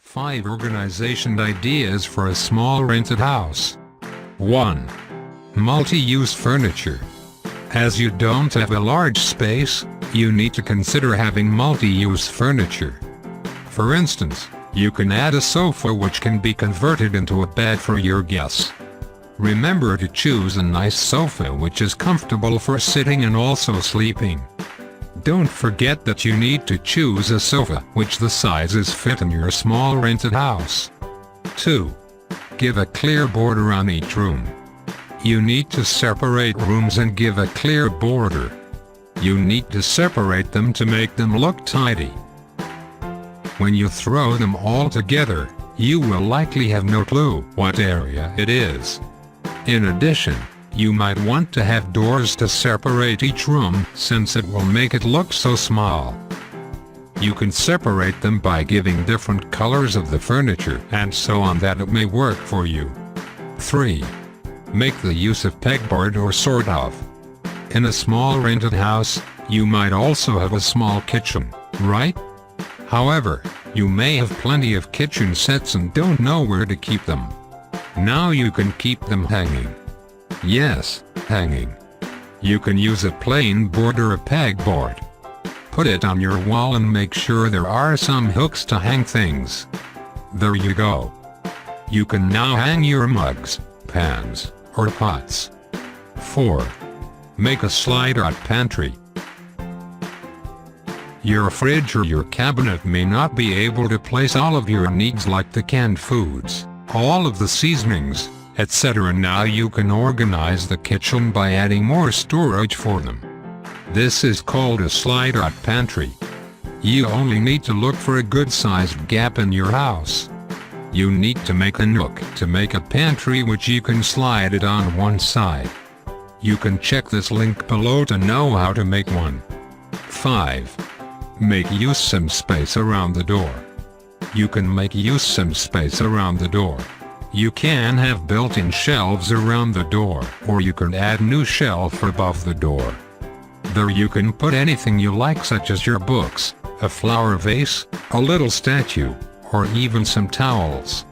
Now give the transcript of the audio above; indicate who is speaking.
Speaker 1: 5 organization ideas for a small rented house. 1. Multi-use furniture. As you don't have a large space, you need to consider having multi-use furniture. For instance, you can add a sofa which can be converted into a bed for your guests. Remember to choose a nice sofa which is comfortable for sitting and also sleeping. Don't forget that you need to choose a sofa which the sizes fit in your small rented house. 2. Give a clear border on each room. You need to separate rooms and give a clear border. You need to separate them to make them look tidy. When you throw them all together, you will likely have no clue what area it is. In addition, you might want to have doors to separate each room, since it will make it look so small. You can separate them by giving different colors of the furniture and so on that it may work for you. 3. Make the use of pegboard or sort of. In a small rented house, you might also have a small kitchen, right? However, you may have plenty of kitchen sets and don't know where to keep them. Now you can keep them hanging. Yes, hanging. You can use a plain board or a pegboard. Put it on your wall and make sure there are some hooks to hang things. There you go. You can now hang your mugs, pans, or pots. 4. Make a slide-out pantry. Your fridge or your cabinet may not be able to place all of your needs like the canned foods, all of the seasonings, etc. Now you can organize the kitchen by adding more storage for them. This is called a slide-out pantry. You only need to look for a good-sized gap in your house. You need to make a nook to make a pantry which you can slide it on one side. You can check this link below to know how to make one. 5. Make use some space around the door. You can make use some space around the door. You can have built-in shelves around the door, or you can add new shelf above the door. There you can put anything you like, such as your books, a flower vase, a little statue, or even some towels.